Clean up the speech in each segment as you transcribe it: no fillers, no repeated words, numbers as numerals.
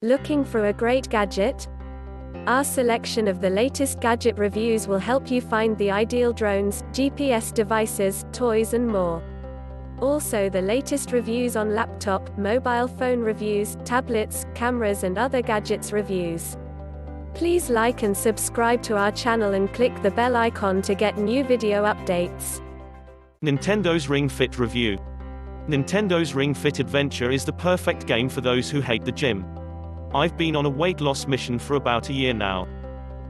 Looking for a great gadget? Our selection of the latest gadget reviews will help you find the ideal drones, GPS devices, toys and more. Also the latest reviews on laptop, mobile phone reviews, tablets, cameras and other gadgets reviews. Please like and subscribe to our channel and click the bell icon to get new video updates. Nintendo's Ring Fit review. Nintendo's Ring Fit Adventure is the perfect game for those who hate the gym. I've been on a weight loss mission for about a year now.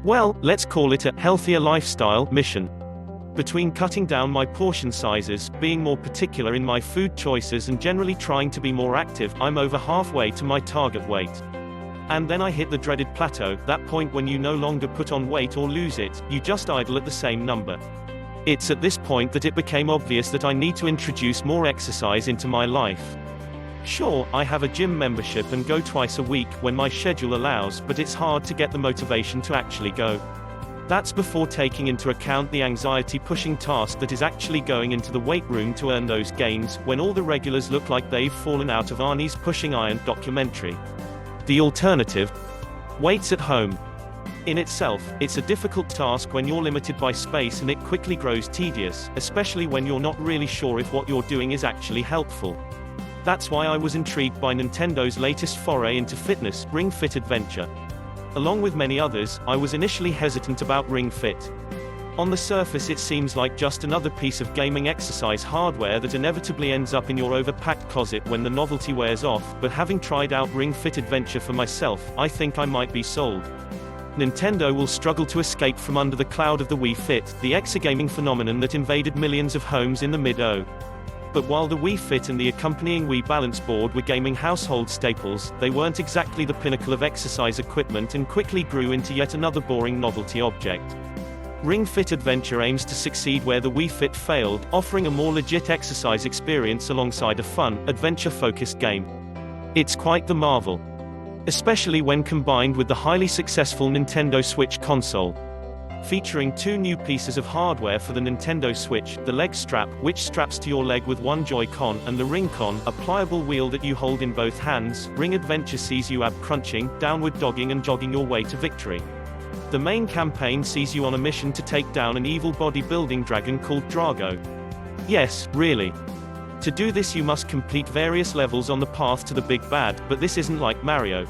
Well, let's call it a healthier lifestyle mission. Between cutting down my portion sizes, being more particular in my food choices and generally trying to be more active, I'm over halfway to my target weight. And then I hit the dreaded plateau, that point when you no longer put on weight or lose it, you just idle at the same number. It's at this point that it became obvious that I need to introduce more exercise into my life. Sure, I have a gym membership and go twice a week when my schedule allows, but it's hard to get the motivation to actually go. That's before taking into account the anxiety-pushing task that is actually going into the weight room to earn those gains, when all the regulars look like they've fallen out of Arnie's Pushing Iron documentary. The alternative? Weights at home. In itself, it's a difficult task when you're limited by space, and it quickly grows tedious, especially when you're not really sure if what you're doing is actually helpful. That's why I was intrigued by Nintendo's latest foray into fitness, Ring Fit Adventure. Along with many others, I was initially hesitant about Ring Fit. On the surface it seems like just another piece of gaming exercise hardware that inevitably ends up in your overpacked closet when the novelty wears off, but having tried out Ring Fit Adventure for myself, I think I might be sold. Nintendo will struggle to escape from under the cloud of the Wii Fit, the exergaming phenomenon that invaded millions of homes in the mid-'90s. But while the Wii Fit and the accompanying Wii Balance Board were gaming household staples, they weren't exactly the pinnacle of exercise equipment and quickly grew into yet another boring novelty object. Ring Fit Adventure aims to succeed where the Wii Fit failed, offering a more legit exercise experience alongside a fun, adventure-focused game. It's quite the marvel. Especially when combined with the highly successful Nintendo Switch console. Featuring two new pieces of hardware for the Nintendo Switch, the leg strap, which straps to your leg with one Joy-Con, and the Ring-Con, a pliable wheel that you hold in both hands. Ring Adventure sees you ab crunching, downward dogging and jogging your way to victory. The main campaign sees you on a mission to take down an evil bodybuilding dragon called Drago. Yes, really. To do this you must complete various levels on the path to the big bad, but this isn't like Mario.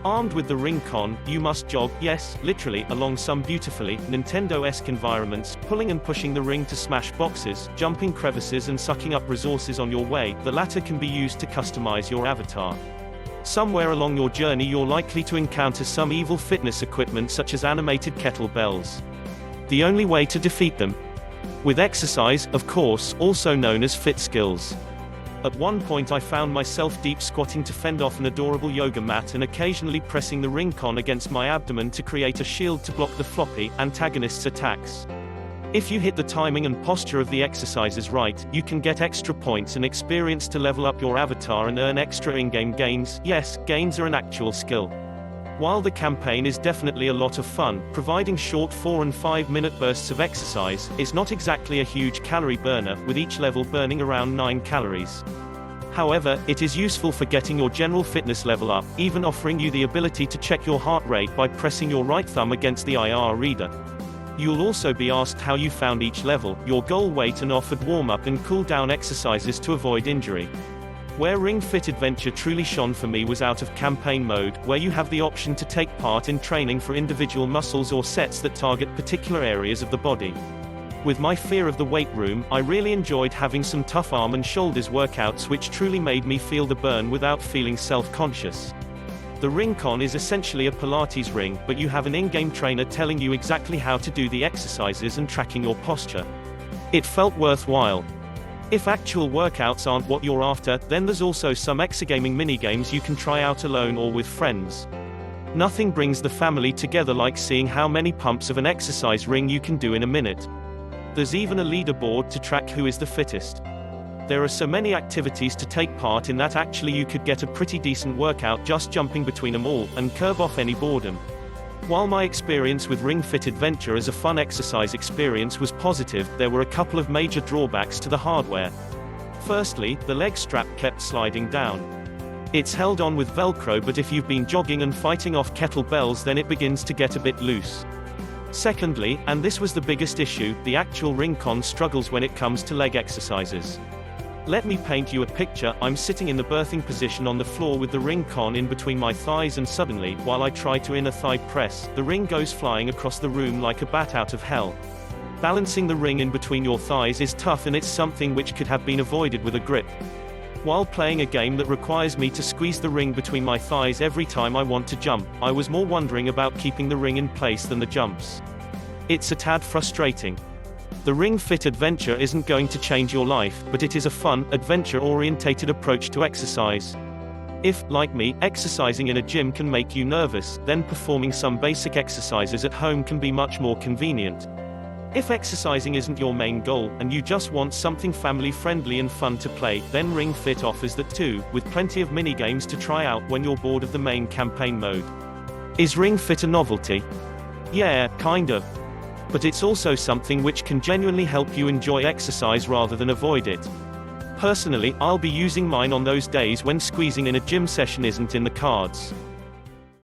Armed with the Ring-Con, you must jog, yes, literally, along some beautifully Nintendo-esque environments, pulling and pushing the ring to smash boxes, jumping crevices and sucking up resources on your way. The latter can be used to customize your avatar. Somewhere along your journey you're likely to encounter some evil fitness equipment such as animated kettlebells. The only way to defeat them? With exercise, of course, also known as fit skills. At one point I found myself deep squatting to fend off an adorable yoga mat and occasionally pressing the Ring-Con against my abdomen to create a shield to block the floppy antagonist's attacks. If you hit the timing and posture of the exercises right, you can get extra points and experience to level up your avatar and earn extra in-game gains. Yes, gains are an actual skill. While the campaign is definitely a lot of fun, providing short 4 and 5 minute bursts of exercise is not exactly a huge calorie burner, with each level burning around 9 calories. However, it is useful for getting your general fitness level up, even offering you the ability to check your heart rate by pressing your right thumb against the IR reader. You'll also be asked how you found each level, your goal weight and offered warm-up and cool-down exercises to avoid injury. Where Ring Fit Adventure truly shone for me was out of campaign mode, where you have the option to take part in training for individual muscles or sets that target particular areas of the body. With my fear of the weight room, I really enjoyed having some tough arm and shoulders workouts which truly made me feel the burn without feeling self-conscious. The Ring-Con is essentially a Pilates ring, but you have an in-game trainer telling you exactly how to do the exercises and tracking your posture. It felt worthwhile. If actual workouts aren't what you're after, then there's also some exergaming minigames you can try out alone or with friends. Nothing brings the family together like seeing how many pumps of an exercise ring you can do in a minute. There's even a leaderboard to track who is the fittest. There are so many activities to take part in that actually you could get a pretty decent workout just jumping between them all, and curb off any boredom. While my experience with Ring Fit Adventure as a fun exercise experience was positive, there were a couple of major drawbacks to the hardware. Firstly, the leg strap kept sliding down. It's held on with Velcro, but if you've been jogging and fighting off kettlebells, then it begins to get a bit loose. Secondly, and this was the biggest issue, the actual ring con struggles when it comes to leg exercises. Let me paint you a picture. I'm sitting in the birthing position on the floor with the ring con in between my thighs, and suddenly, while I try to inner thigh press, the ring goes flying across the room like a bat out of hell. Balancing the ring in between your thighs is tough, and it's something which could have been avoided with a grip. While playing a game that requires me to squeeze the ring between my thighs every time I want to jump, I was more wondering about keeping the ring in place than the jumps. It's a tad frustrating. The Ring Fit adventure isn't going to change your life, but it is a fun, adventure-orientated approach to exercise. If, like me, exercising in a gym can make you nervous, then performing some basic exercises at home can be much more convenient. If exercising isn't your main goal, and you just want something family-friendly and fun to play, then Ring Fit offers that too, with plenty of mini-games to try out when you're bored of the main campaign mode. Is Ring Fit a novelty? Yeah, kind of. But it's also something which can genuinely help you enjoy exercise rather than avoid it. Personally, I'll be using mine on those days when squeezing in a gym session isn't in the cards.